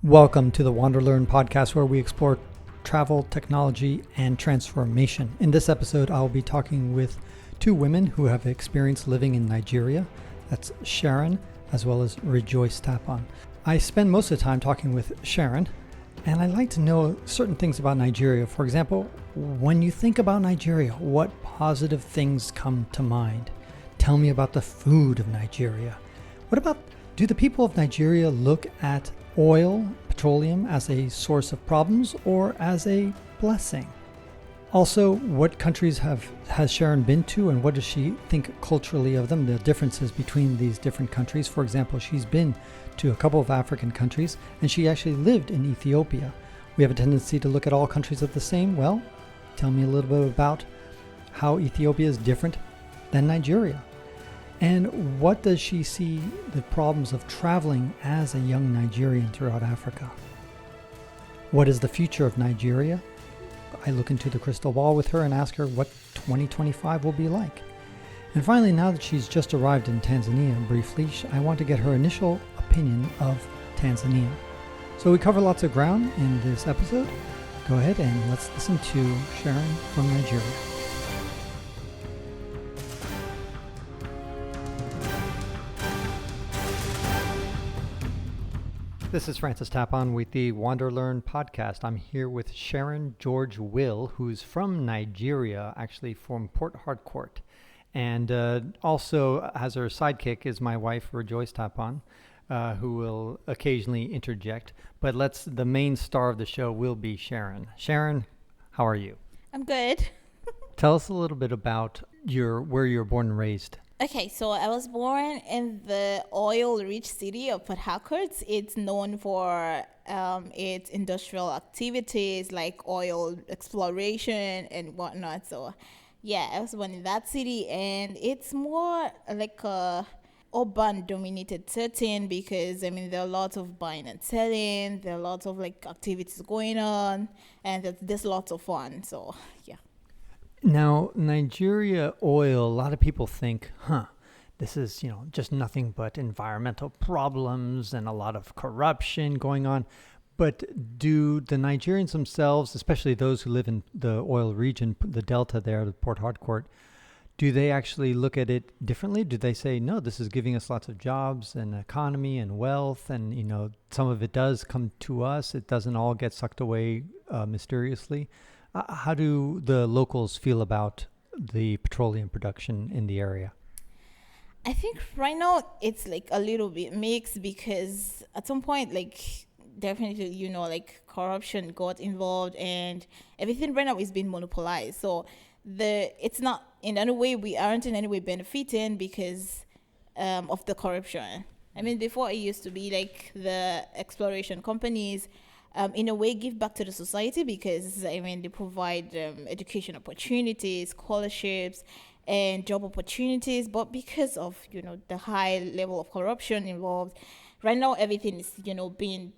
Welcome to the WanderLearn podcast, where we explore travel, technology, and transformation. In this episode, I'll be talking with two women who have experience living in Nigeria. That's Sharon, as well as Rejoice Tapon. I spend most of the time talking with Sharon, and I like to know certain things about Nigeria. For example, when you think about Nigeria, what positive things come to mind? Tell me about the food of Nigeria. Do the people of Nigeria look at oil, petroleum, as a source of problems or as a blessing? Also, what countries has Sharon been to, and what does she think culturally of them, the differences between these different countries? For example, she's been to a couple of African countries, and she actually lived in Ethiopia. We have a tendency to look at all countries as the same. Well, tell me a little bit about how Ethiopia is different than Nigeria. And what does she see the problems of traveling as a young Nigerian throughout Africa? What is the future of Nigeria? I look into the crystal ball with her and ask her what 2025 will be like. And finally, now that she's just arrived in Tanzania briefly, I want to get her initial opinion of Tanzania. So we cover lots of ground in this episode. Go ahead and let's listen to Sharon from Nigeria. This is Francis Tapon with the WanderLearn podcast. I'm here with Sharon George Will, who's from Nigeria, actually from Port Harcourt. And also, as her sidekick, is my wife, Rejoice Tapon, who will occasionally interject. But the main star of the show will be Sharon. Sharon, how are you? I'm good. Tell us a little bit about where you were born and raised. Okay, so I was born in the oil-rich city of Port Harcourt. It's known for its industrial activities like oil exploration and whatnot. So, yeah, I was born in that city, and it's more like a urban-dominated setting because, there are lots of buying and selling. There are lots of activities going on, and there's lots of fun. So, yeah. Now, Nigeria oil, a lot of people think, this is, just nothing but environmental problems and a lot of corruption going on. But do the Nigerians themselves, especially those who live in the oil region, the delta there, the Port Harcourt, do they actually look at it differently? Do they say, no, this is giving us lots of jobs and economy and wealth, and, some of it does come to us. It doesn't all get sucked away mysteriously. How do the locals feel about the petroleum production in the area? I think right now it's a little bit mixed because at some point, definitely, corruption got involved and everything right now is being monopolized. So it's not in any way, we aren't in any way benefiting because of the corruption. Before it used to be the exploration companies in a way give back to the society because they provide education opportunities, scholarships, and job opportunities. But because of the high level of corruption involved, right now everything is being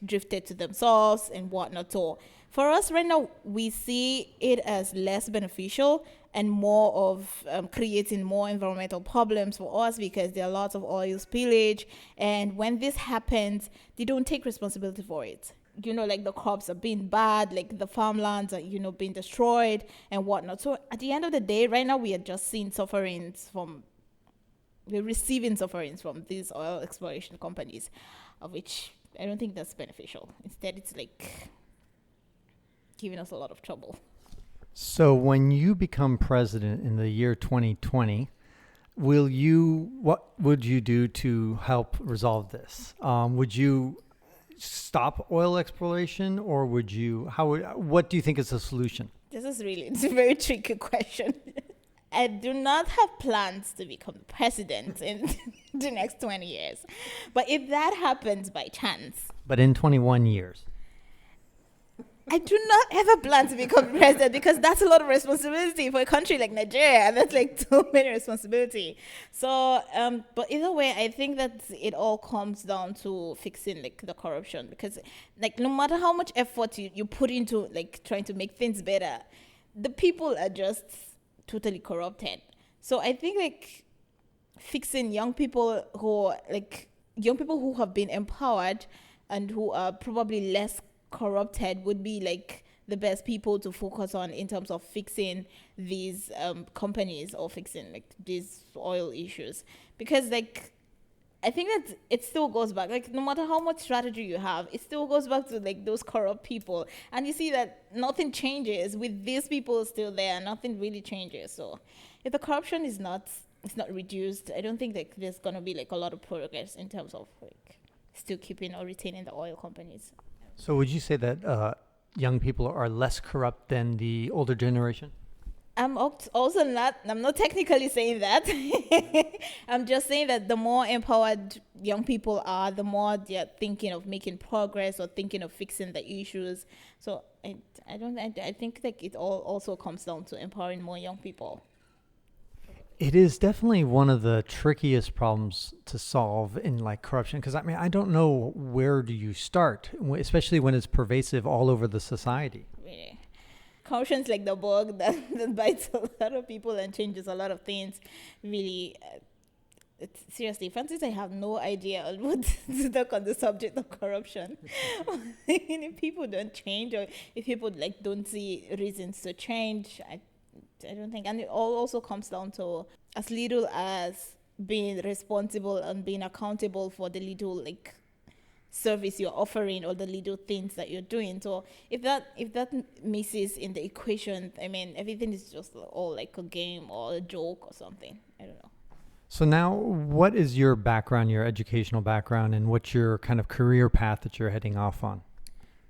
drifted to themselves and whatnot. So for us right now, we see it as less beneficial and more of creating more environmental problems for us because there are lots of oil spillage, and when this happens, they don't take responsibility for it. The crops are being bad, the farmlands are, being destroyed and whatnot. So at the end of the day, right now, we are just seeing we're receiving sufferings from these oil exploration companies, of which I don't think that's beneficial. Instead, it's giving us a lot of trouble. So when you become president in the year 2020, what would you do to help resolve this? Would you stop oil exploration, or what do you think is the solution? It's a very tricky question. I do not have plans to become president in the next 20 years. But if that happens by chance. But in 21 years. I do not have a plan to become president because that's a lot of responsibility for a country like Nigeria. That's too many responsibility. So, but either way, I think that it all comes down to fixing the corruption because no matter how much effort you put into trying to make things better, the people are just totally corrupted. So I think fixing young people who have been empowered and who are probably less corrupted would be like the best people to focus on in terms of fixing these companies or fixing like these oil issues, because like I think that it still goes back, like no matter how much strategy you have, it still goes back to like those corrupt people, and you see that nothing changes with these people still there. Nothing really changes. So if the corruption is not, it's not reduced, I don't think that there's gonna be like a lot of progress in terms of like still keeping or retaining the oil companies. So would you say that young people are less corrupt than the older generation? I'm also not, I'm not technically saying that. I'm just saying that the more empowered young people are, the more they're thinking of making progress or thinking of fixing the issues. So I think like it all also comes down to empowering more young people. It is definitely one of the trickiest problems to solve in like corruption, because I mean, I don't know where do you start, especially when it's pervasive all over the society. Really. Corruption's like the bug that bites a lot of people and changes a lot of things. Really, seriously, Francis, I have no idea on what to talk on the subject of corruption. If people don't change, or if people like don't see reasons to change, I don't think. And it all also comes down to as little as being responsible and being accountable for the little like service you're offering or the little things that you're doing. So if that misses in the equation, I mean, everything is just all like a game or a joke or something. I don't know. So now, what is your background, your educational background, and what's your kind of career path that you're heading off on?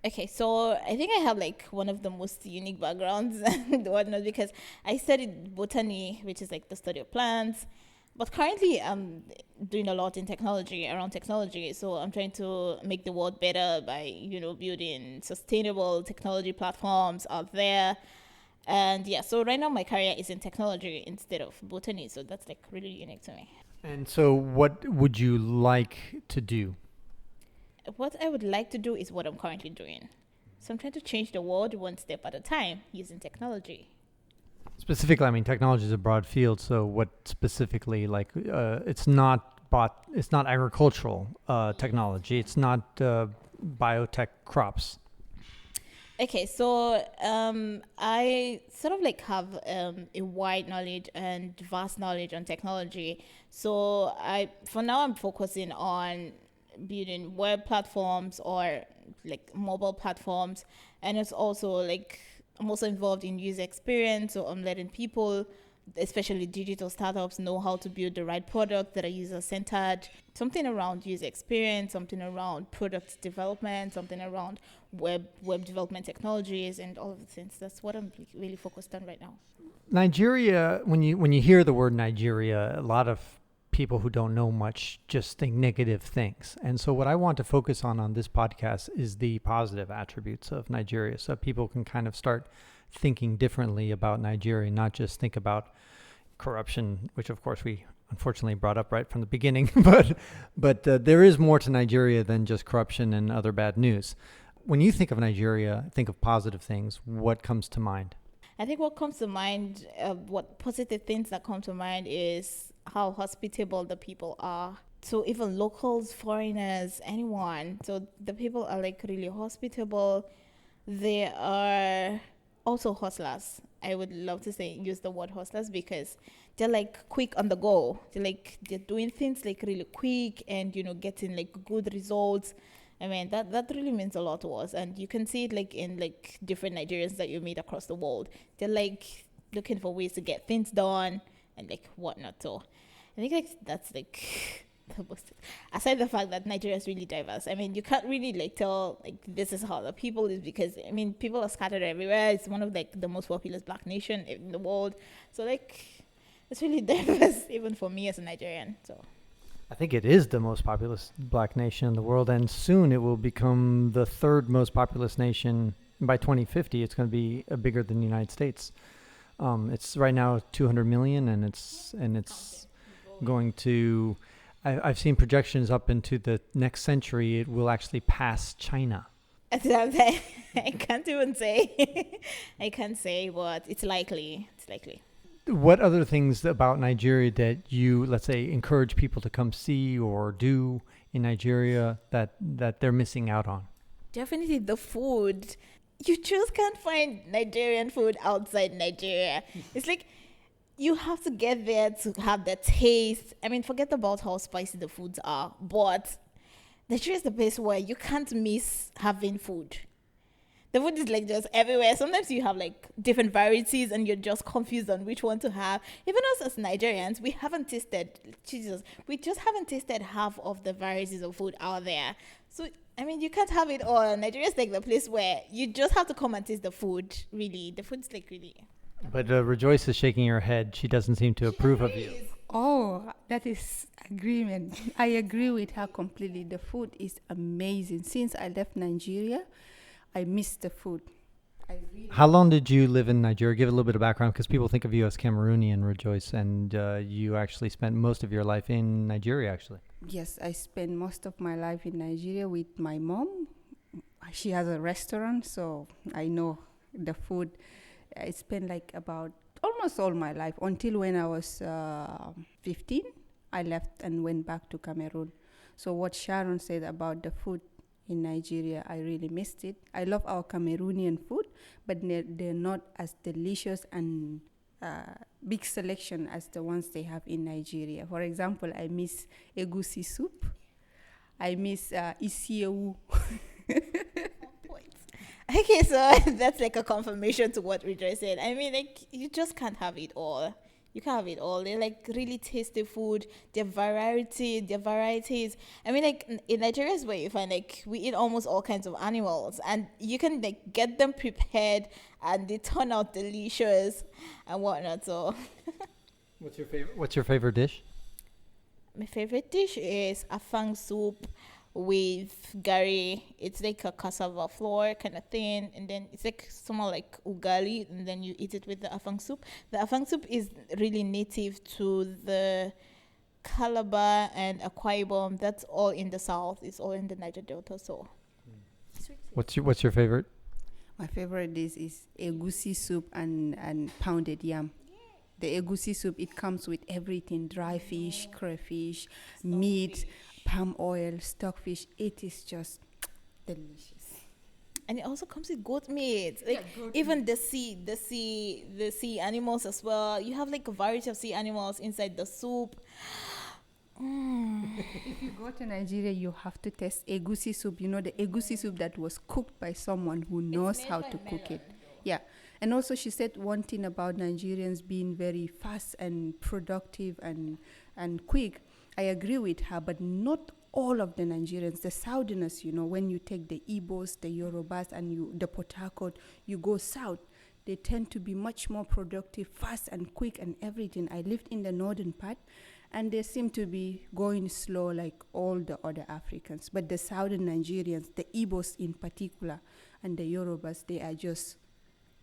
Okay, so I think I have like one of the most unique backgrounds and whatnot, because I studied botany, which is like the study of plants. But currently, I'm doing a lot in technology, around technology. So I'm trying to make the world better by, building sustainable technology platforms out there. And yeah, so right now my career is in technology instead of botany. So that's like really unique to me. And so what would you like to do? What I would like to do is what I'm currently doing. So I'm trying to change the world one step at a time using technology. Specifically, I mean, technology is a broad field. So what specifically, like, it's not agricultural technology. It's not biotech crops. Okay, so I sort of like have a wide knowledge and vast knowledge on technology. So for now, I'm focusing on building web platforms or like mobile platforms, and it's also like I'm also involved in user experience. So I'm letting people, especially digital startups, know how to build the right product that are user-centered, something around user experience, something around product development, something around web development technologies, and all of the things. That's what I'm really focused on right now. Nigeria, when you hear the word Nigeria, a lot of people who don't know much just think negative things. And so what I want to focus on this podcast is the positive attributes of Nigeria, so people can kind of start thinking differently about Nigeria, not just think about corruption, which of course we unfortunately brought up right from the beginning. but there is more to Nigeria than just corruption and other bad news. When you think of Nigeria, think of positive things, what comes to mind? I think what comes to mind, what positive things that come to mind is how hospitable the people are. So even locals, foreigners, anyone. So the people are like really hospitable. They are also hustlers. I would love to use the word hustlers, because they're like quick on the go. They're doing things like really quick and, getting like good results. I mean, that really means a lot to us. And you can see it like in like different Nigerians that you meet across the world. They're like looking for ways to get things done and like whatnot. So I think like that's like the most, aside the fact that Nigeria is really diverse. I mean, you can't really like tell like this is how the people is, because I mean, people are scattered everywhere. It's one of like the most populous black nation in the world. So like it's really diverse even for me as a Nigerian. So I think it is the most populous black nation in the world, and soon it will become the third most populous nation. By 2050, it's going to be bigger than the United States. It's right now 200 million, and it's going to. I've seen projections up into the next century. It will actually pass China. I can't even say. I can't say, but it's likely. It's likely. what other things about Nigeria that you, let's say, encourage people to come see or do in Nigeria that they're missing out on? Definitely the food. You just can't find Nigerian food outside Nigeria. It's like you have to get there to have the taste. I mean, forget about how spicy the foods are, but Nigeria is the place where you can't miss having food. The food is like just everywhere. Sometimes you have like different varieties and you're just confused on which one to have. Even us as Nigerians, we just haven't tasted half of the varieties of food out there. So, I mean, you can't have it all. Nigeria is like the place where you just have to come and taste the food, really. The food's like really... But Rejoice is shaking her head. She doesn't seem to approve of you. Oh, that is agreement. I agree with her completely. The food is amazing. Since I left Nigeria, I miss the food. How long did you live in Nigeria? Give a little bit of background because people think of you as Cameroonian, Rejoice, and you actually spent most of your life in Nigeria, actually. Yes, I spent most of my life in Nigeria with my mom. She has a restaurant, so I know the food. I spent like about almost all my life until when I was 15. I left and went back to Cameroon. So what Sharon said about the food in Nigeria, I really missed it. I love our Cameroonian food, but they're not as delicious and big selection as the ones they have in Nigeria. For example, I miss egusi soup. I miss isiewu. Okay, so that's like a confirmation to what Rejoice said. I mean, like, you just can't have it all. You can't have it all. They're like really tasty food. Their varieties. I mean, like in Nigeria is where you find like we eat almost all kinds of animals, and you can like get them prepared, and they turn out delicious and whatnot. So, What's your favorite dish? my favorite dish is afang soup with gari. It's like a cassava flour kind of thing, and then it's like somewhat like ugali, and then you eat it with the afang soup. The afang soup is really native to the Calabar and Akwa Ibom. That's all in the south. It's all in the Niger Delta. So, What's your favorite? My favorite dish is egusi soup and pounded yam. The egusi soup, it comes with everything: dry fish, crayfish, meat, palm oil, stockfish. It is just delicious. and it also comes with goat meat. Like even the sea animals as well. You have like a variety of sea animals inside the soup. If you go to Nigeria, you have to taste egusi soup. You know, the egusi soup that was cooked by someone who knows how to cook it. Yeah. And also she said one thing about Nigerians being very fast and productive and quick. I agree with her, but not all of the Nigerians. The Southerners, you know, when you take the Igbos, the Yorubas, and the Port Harcourt, you go south, they tend to be much more productive, fast and quick and everything. I lived in the northern part, and they seem to be going slow like all the other Africans. But the southern Nigerians, the Igbos in particular, and the Yorubas, they are just...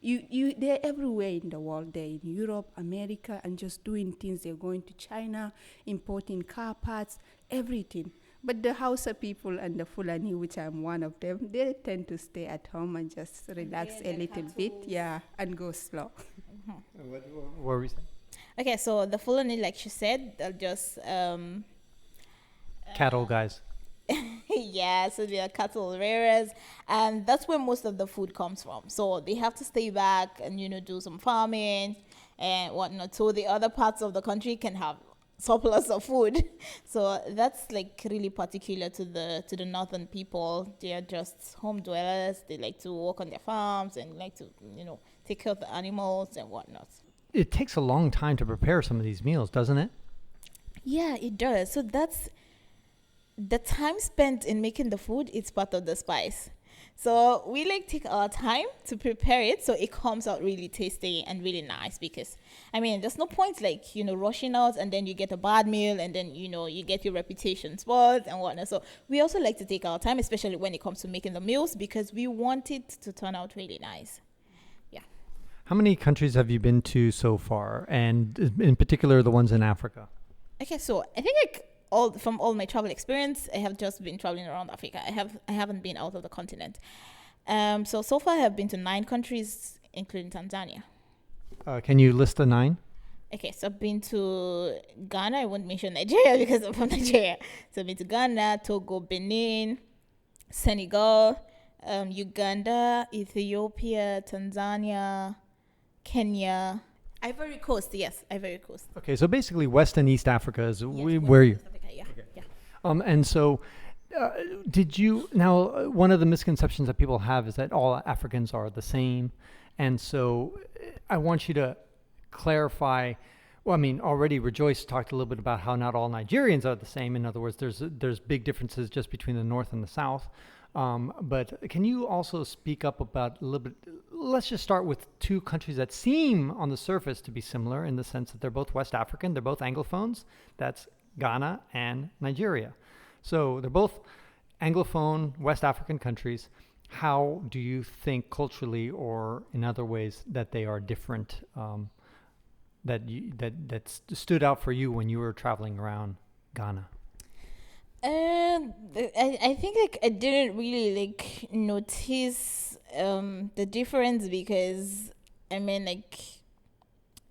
they're everywhere in the world. They're in Europe, America, and just doing things. They're going to China, importing car parts, everything. But the Hausa people and the Fulani, which I'm one of them, they tend to stay at home and just relax a little bit, and go slow. What were we saying? Okay, so the Fulani, like she said, they'll just Cattle guys. yeah, so they are cattle rearers, and that's where most of the food comes from. So they have to stay back and do some farming and whatnot. So the other parts of the country can have surplus of food. So that's like really particular to the northern people. They are just home dwellers. They like to work on their farms and like to take care of the animals and whatnot. It takes a long time to prepare some of these meals, doesn't it? Yeah, it does. So that's the time spent in making the food. It's part of the spice. So we like take our time to prepare it so it comes out really tasty and really nice, because I mean there's no point like rushing out and then you get a bad meal and then you get your reputation spoiled and whatnot. So we also like to take our time, especially when it comes to making the meals, because we want it to turn out really nice. Yeah. How many countries have you been to so far, and in particular the ones in Africa? Okay, so I think like from all my travel experience, I have just been traveling around Africa. I haven't been out of the continent. So far I have been to 9 countries, including Tanzania. Can you list the 9? Okay, so I've been to Ghana. I won't mention Nigeria because I'm from Nigeria. So I've been to Ghana, Togo, Benin, Senegal, Uganda, Ethiopia, Tanzania, Kenya, Ivory Coast. Yes, Ivory Coast. Okay, so basically West and East Africa is Yes, where you. West Africa, yeah, yeah. And so, did you now? One of the misconceptions that people have is that all Africans are the same, and so I want you to clarify. Well, I mean, already Rejoice talked a little bit about how not all Nigerians are the same. In other words, there's big differences just between the North and the South. But can you also speak up about a little bit? Let's just start with two countries that seem on the surface to be similar in the sense that they're both West African, they're both Anglophones. That's Ghana and Nigeria. So they're both Anglophone West African countries. How do you think culturally or in other ways that they are different? That stood out for you when you were traveling around Ghana? I think like I didn't really like notice the difference because I mean like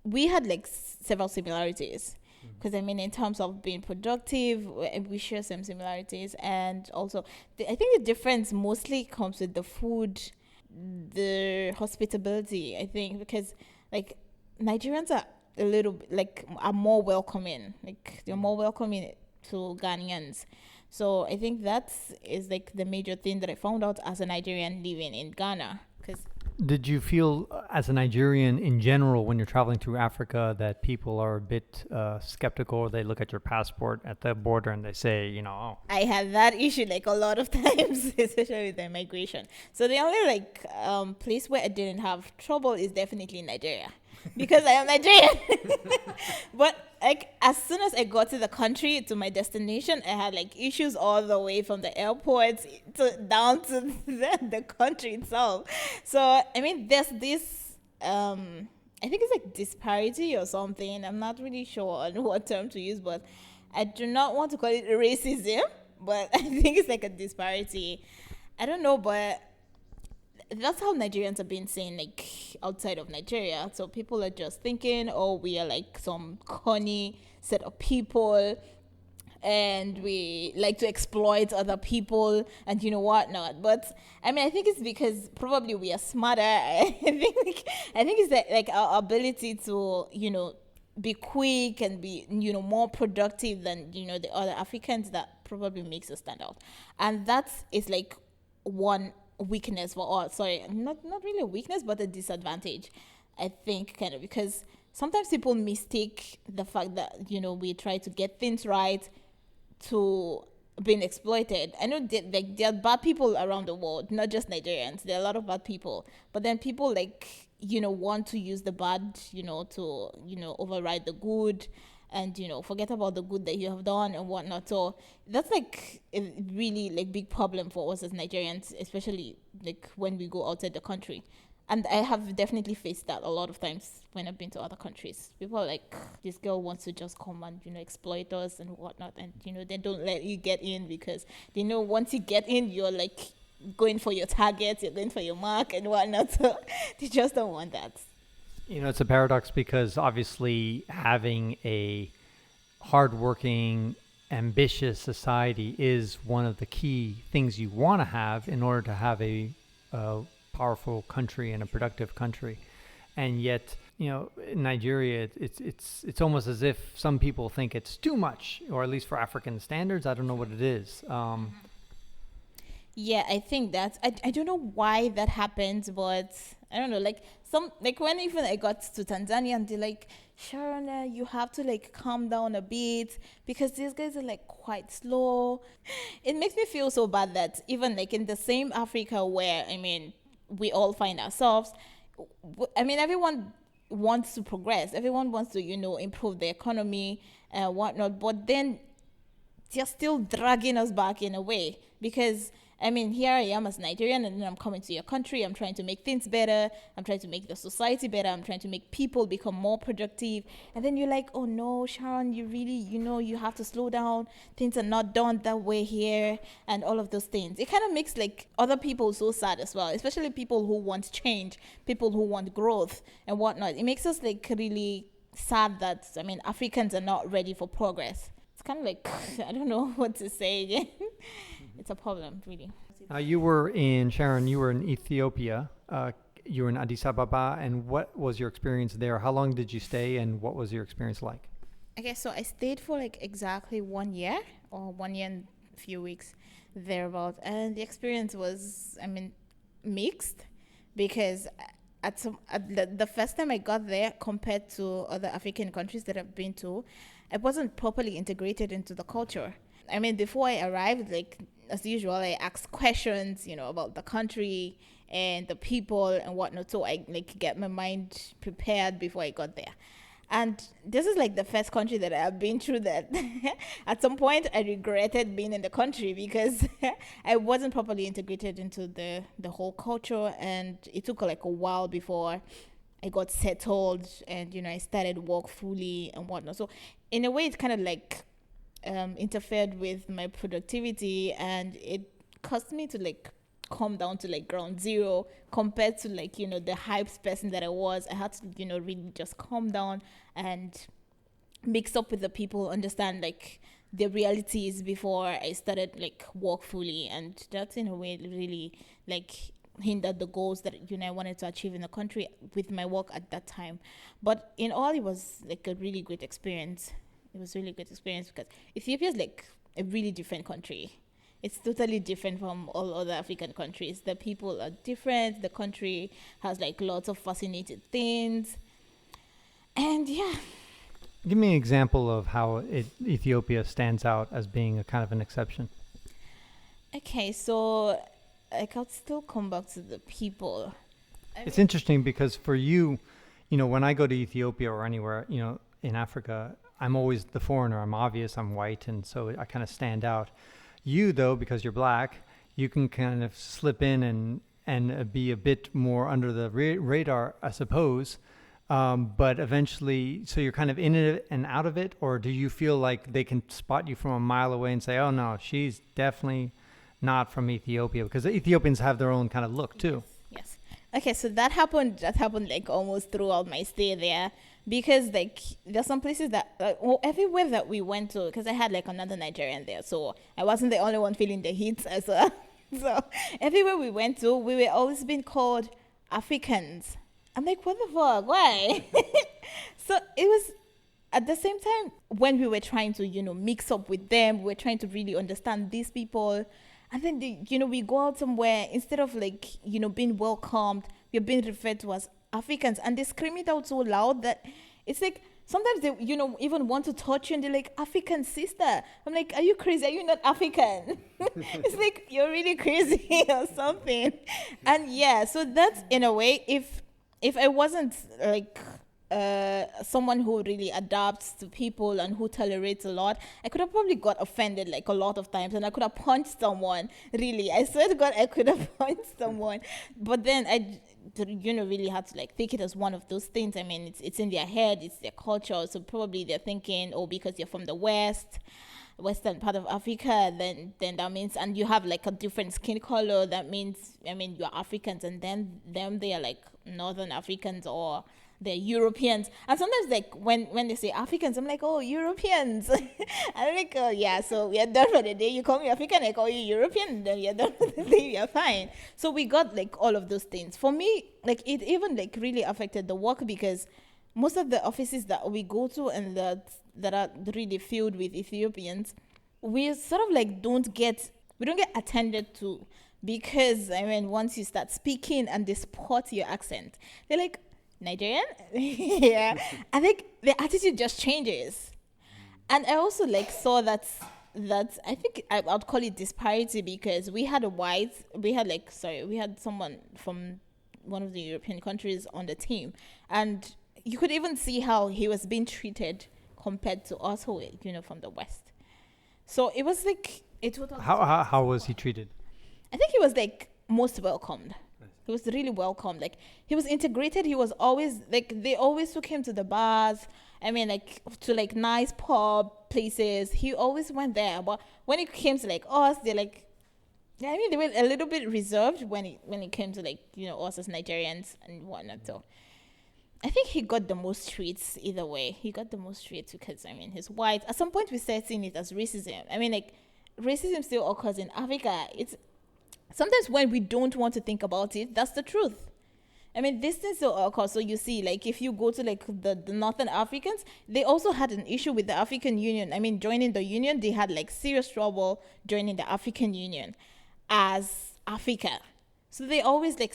we had like several similarities because I mean in terms of being productive we share some similarities, and also I think the difference mostly comes with the food, the hospitality, I think, because like Nigerians are a little bit like are more welcoming, like they're more welcoming to Ghanaians. So I think that is like the major thing that I found out as a Nigerian living in Ghana. Because Did you feel, as a Nigerian in general, when you're traveling through Africa, that people are a bit skeptical? They look at your passport at the border and they say, oh. I had that issue like a lot of times, especially with the immigration. So the only like place where I didn't have trouble is definitely Nigeria, because I am Nigerian. But like as soon as I got to the country, to my destination, I had like issues all the way from the airport down to the country itself. So I mean, there's this I think it's like disparity or something. I'm not really sure on what term to use, but I do not want to call it racism, but I think it's like a disparity. I don't know, but that's how Nigerians are being seen, like outside of Nigeria. So people are just thinking, oh, we are like some corny set of people, and we like to exploit other people, and whatnot. But I mean, I think it's because probably we are smarter. I think it's like our ability to be quick and be more productive than the other Africans that probably makes us stand out, and that is like one weakness for us. Sorry, not really a weakness, but a disadvantage, I think, kind of, because sometimes people mistake the fact that we try to get things right to being exploited. I know there are bad people around the world, not just Nigerians. There are a lot of bad people, but then people want to use the bad to override the good, and forget about the good that you have done and whatnot. So that's like a really like big problem for us as Nigerians, especially like when we go outside the country. And I have definitely faced that a lot of times when I've been to other countries. People are like, this girl wants to just come and exploit us and whatnot, and they don't let you get in because they know once you get in, you're like going for your target, you're going for your mark and whatnot. So they just don't want that. It's a paradox because obviously having a hardworking, ambitious society is one of the key things you want to have in order to have a powerful country and a productive country. And yet, in Nigeria, it's almost as if some people think it's too much, or at least for African standards. I don't know what it is. Yeah, I think that I don't know why that happens, but I don't know. Like when even I got to Tanzania, and they're like, Sharon, you have to like calm down a bit because these guys are like quite slow. It makes me feel so bad that even like in the same Africa where we all find ourselves, everyone wants to progress. Everyone wants to improve the economy and whatnot, but then they're still dragging us back in a way because here I am as Nigerian, and then I'm coming to your country. I'm trying to make things better. I'm trying to make the society better. I'm trying to make people become more productive. And then you're like, oh no, Sharon, you really, you have to slow down. Things are not done that way here, and all of those things. It kind of makes like other people so sad as well, especially people who want change, people who want growth and whatnot. It makes us like really sad that, I mean, Africans are not ready for progress. It's kind of like, I don't know what to say again. It's a problem, really. You were in, Sharon, you were in Ethiopia. You were in Addis Ababa. And what was your experience there? How long did you stay and what was your experience like? Okay, so I stayed for like exactly 1 year or 1 year and a few weeks thereabout. And the experience was, I mean, mixed because the first time I got there compared to other African countries that I've been to, I wasn't properly integrated into the culture. I mean, before I arrived, like as usual, I asked questions, about the country and the people and whatnot. So I like get my mind prepared before I got there. And this is like the first country that I've been through that at some point I regretted being in the country because I wasn't properly integrated into the whole culture. And it took like a while before I got settled and, I started work fully and whatnot. So in a way, it kind of like interfered with my productivity and it caused me to like come down to like ground zero compared to like, the hyped person that I was. I had to, really just calm down and mix up with the people, understand like the realities before I started like work fully. And that's in a way really like hindered the goals that, I wanted to achieve in the country with my work at that time. But in all, it was like a really great experience. It was really great experience because Ethiopia is like a really different country. It's totally different from all other African countries. The people are different. The country has like lots of fascinating things. And yeah. Give me an example of how Ethiopia stands out as being a kind of an exception. Okay, so like I'll still come back to the people. It's interesting because for you, when I go to Ethiopia or anywhere, in Africa, I'm always the foreigner. I'm obvious. I'm white. And so I kind of stand out. You, though, because you're black, you can kind of slip in and be a bit more under the radar, I suppose. But eventually, so you're kind of in it and out of it? Or do you feel like they can spot you from a mile away and say, oh, no, she's definitely not from Ethiopia? Because the Ethiopians have their own kind of look, too. Yes. Okay, so that happened like almost throughout my stay there. Because like there's some places that everywhere that we went to, because I had like another Nigerian there, so I wasn't the only one feeling the heat as well. So everywhere we went to, we were always being called Africans. I'm like, what the fuck? Why? So it was at the same time when we were trying to mix up with them, we were trying to really understand these people, and then we go out somewhere, instead of like being welcomed, we're being referred to as Africans, and they scream it out so loud that it's like sometimes they even want to touch you and they're like, African sister. I'm like, are you crazy? Are you not African? It's like you're really crazy or something. And yeah, so that's in a way, if I wasn't like someone who really adapts to people and who tolerates a lot, I could have probably got offended like a lot of times and I could have punched someone. Really, I swear to God, I could have punched someone. But then I really had to like take it as one of those things. I mean, it's in their head, it's their culture, so probably they're thinking, oh, because you're from the western part of Africa, then that means, and you have like a different skin color, that means, I mean, you're Africans, and then they are like Northern Africans or they're Europeans. And sometimes like when they say Africans, I'm like, oh, Europeans. I'm like, oh yeah, so we are done for the day. You call me African, I call you European, then you're done for the day, you're fine. So we got like all of those things. For me, like it even like really affected the work because most of the offices that we go to and that are really filled with Ethiopians, we sort of like don't get attended to, because I mean, once you start speaking and they spot your accent, they're like, Nigerian? Yeah. I think the attitude just changes. And I also like saw that I think I'd call it disparity, because we had someone from one of the European countries on the team, and you could even see how he was being treated compared to us who were, from the West. So it was like it was. How was he treated? I think he was like most welcomed. He was really welcome. Like he was integrated. He was always like, they always took him to the bars. I mean, like to like nice pub places. He always went there. But when it came to like us, they're like, I mean, they were a little bit reserved when it came to like, us as Nigerians and whatnot. So I think he got the most tweets either way. He got the most tweets because, I mean, he's white. At some point, we started seeing it as racism. I mean, like, racism still occurs in Africa. It's sometimes when we don't want to think about it, that's the truth. I mean, this thing still occurs. So you see, like, if you go to, like, the Northern Africans, they also had an issue with the African Union. I mean, joining the Union, they had, like, serious trouble joining the African Union as Africa. So they always, like,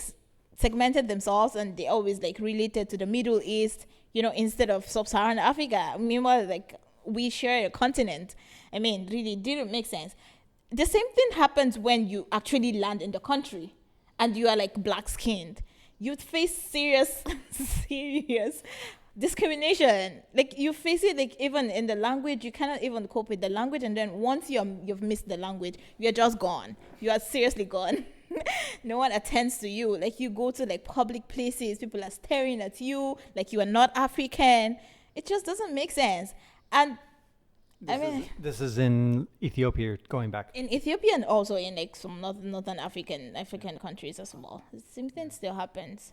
segmented themselves, and they always like related to the Middle East, instead of sub-Saharan Africa. Meanwhile, like, we share a continent. I mean, really didn't make sense. The same thing happens when you actually land in the country and you are like black skinned. You face serious discrimination. Like, you face it, like, even in the language, you cannot even cope with the language, and then once you've missed the language, you're just gone. You are seriously gone. No one attends to you. Like, you go to like public places, people are staring at you like you are not African. It just doesn't make sense. And this is in Ethiopia, going back. In Ethiopia, and also in like some northern African countries as well. The same thing still happens.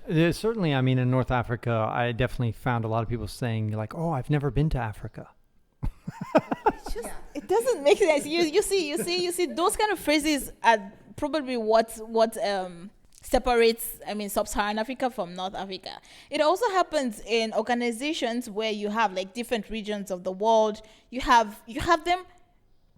Yeah, certainly, I mean, in North Africa, I definitely found a lot of people saying like, "Oh, I've never been to Africa." It doesn't make sense. You see those kind of phrases are probably what separates, I mean, sub-Saharan Africa from North Africa. It also happens in organizations where you have like different regions of the world. You have them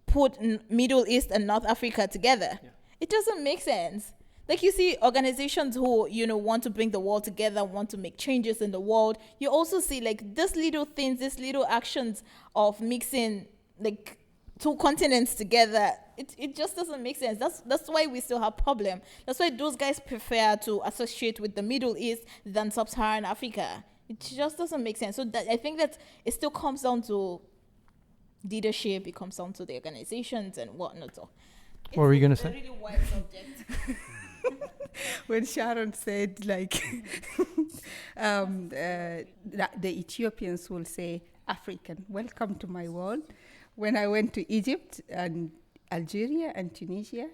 put Middle East and North Africa together. Yeah. It doesn't make sense. Like, you see organizations who, want to bring the world together, want to make changes in the world. You also see like these little things, these little actions of mixing like two continents together. It just doesn't make sense. That's why we still have problem. That's why those guys prefer to associate with the Middle East than sub-Saharan Africa. It just doesn't make sense. So I think that it still comes down to leadership. It comes down to the organizations and whatnot. So what were you going to say? It's a really wide subject. When Sharon said, like, the Ethiopians will say, African, welcome to my world. When I went to Egypt and Algeria and Tunisia,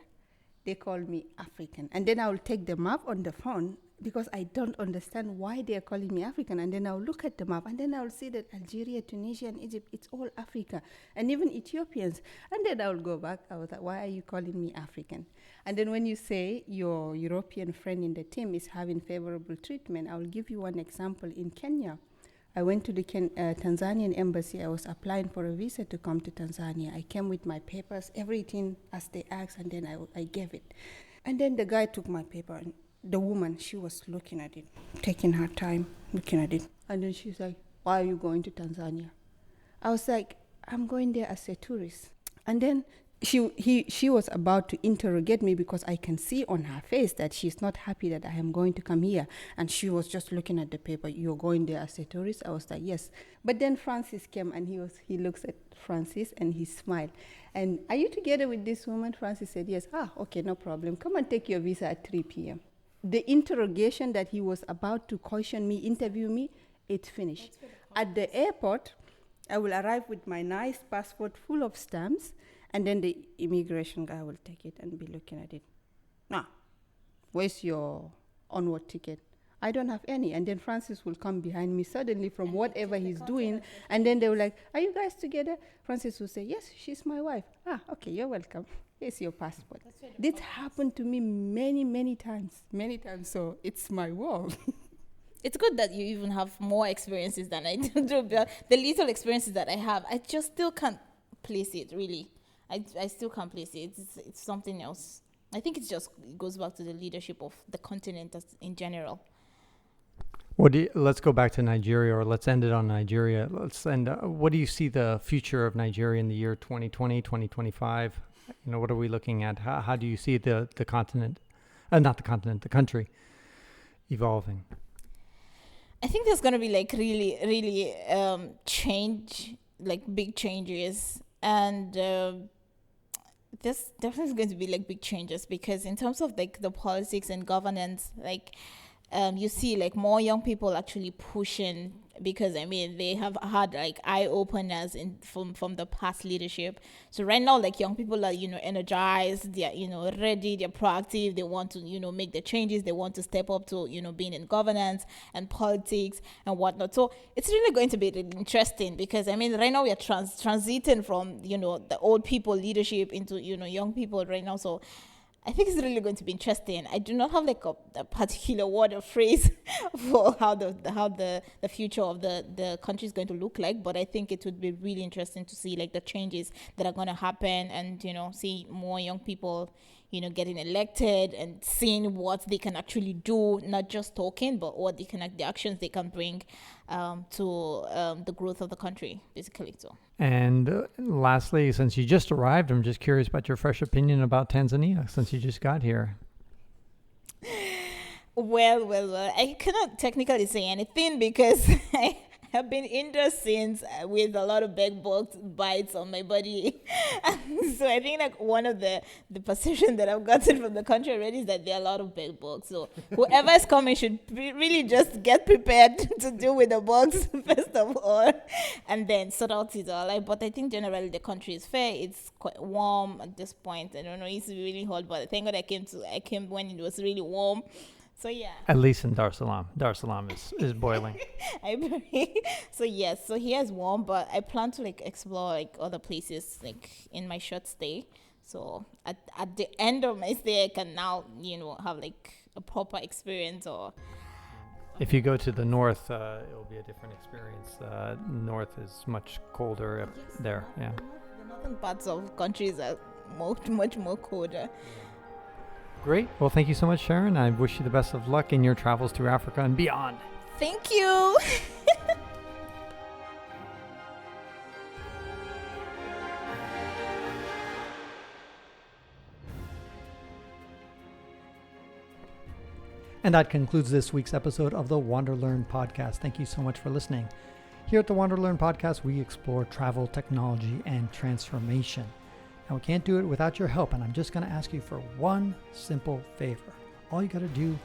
they call me African. And then I will take the map on the phone because I don't understand why they are calling me African. And then I'll look at the map and then I'll see that Algeria, Tunisia, and Egypt, it's all Africa. And even Ethiopians. And then I'll go back. I was like, why are you calling me African? And then when you say your European friend in the team is having favorable treatment, I'll give you one example. In Kenya, I went to the Tanzanian embassy. I was applying for a visa to come to Tanzania. I came with my papers, everything as they asked, and then I gave it. And then the guy took my paper, and the woman, she was looking at it, taking her time, looking at it. And then she's like, why are you going to Tanzania? I was like, I'm going there as a tourist. And then she was about to interrogate me because I can see on her face that she's not happy that I am going to come here. And she was just looking at the paper. You're going there as a tourist? I was like, yes. But then Francis came and he looks at Francis and he smiled. And are you together with this woman? Francis said, yes. Okay, no problem. Come and take your visa at 3 p.m. The interrogation that he was about to question me, interview me, it finished. At the airport, I will arrive with my nice passport full of stamps. And then the immigration guy will take it and be looking at it. Where's your onward ticket? I don't have any. And then Francis will come behind me suddenly from whatever he's doing. And then they were like, are you guys together? Francis will say, yes, she's my wife. Okay, you're welcome. Here's your passport. This happened to me many, many times. Many times. So it's my world. It's good that you even have more experiences than I do. The little experiences that I have, I just still can't place it, really. I still can't place it. It's something else. I think it goes back to the leadership of the continent in general. Let's go back to Nigeria, or let's end it on Nigeria. What do you see the future of Nigeria in the year 2020, 2025? What are we looking at? How do you see the continent, not the continent, the country evolving? I think there's going to be like really, really change, like big changes. And there's definitely going to be like big changes because in terms of like the politics and governance, like you see like more young people actually pushing because I mean they have had like eye openers in from the past leadership. So right now, like young people are energized, they're ready, they're proactive, they want to make the changes, they want to step up to being in governance and politics and whatnot. So it's really going to be really interesting, because I mean right now we are transiting from the old people leadership into young people right now. So I think it's really going to be interesting. I do not have like a particular word or phrase for how the future of the country is going to look like, but I think it would be really interesting to see like the changes that are going to happen, and see more young people getting elected and seeing what they can actually do, not just talking, but what they can the actions they can bring to the growth of the country, basically. So. And lastly, since you just arrived, I'm just curious about your fresh opinion about Tanzania since you just got here. Well, I cannot technically say anything because I have been in there since with a lot of bed bugs bites on my body. So I think like one of the perception that I've gotten from the country already is that there are a lot of bed bugs. So whoever is coming should really just get prepared to deal with the bugs first of all, and then sort out it all. But I think generally the country is fair. It's quite warm at this point. I don't know, it's really hot, but thank God I came when it was really warm. So yeah. At least in Dar es Salaam. Dar es Salaam is boiling. I agree. So yes, so here is warm, but I plan to like explore like other places like in my short stay. So at the end of my stay, I can now have like a proper experience. Or if you go to the north, it'll be a different experience. North is much colder up there. Yeah. The northern parts of countries are much more colder. Great. Well, thank you so much, Sharon. I wish you the best of luck in your travels through Africa and beyond. Thank you. And that concludes this week's episode of the WanderLearn podcast. Thank you so much for listening. Here at the WanderLearn podcast, we explore travel, technology, and transformation. Now, we can't do it without your help, and I'm just going to ask you for one simple favor. All you got to do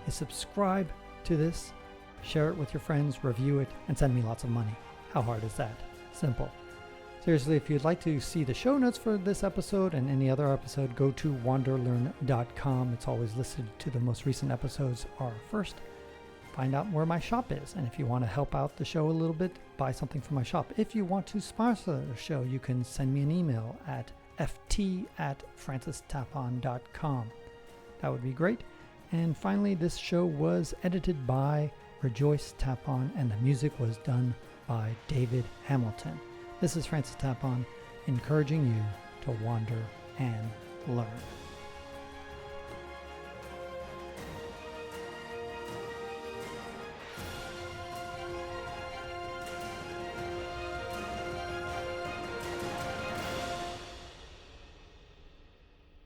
is subscribe to this, share it with your friends, review it, and send me lots of money. How hard is that? Simple. Seriously, if you'd like to see the show notes for this episode and any other episode, go to WanderLearn.com. It's always listed to the most recent episodes are first. Find out where my shop is, and if you want to help out the show a little bit, buy something from my shop. If you want to sponsor the show, you can send me an email at ft@francistapon.com. That would be great. And finally, this show was edited by Rejoice Tapon, and the music was done by David Hamilton. This is Francis Tapon, encouraging you to wander and learn.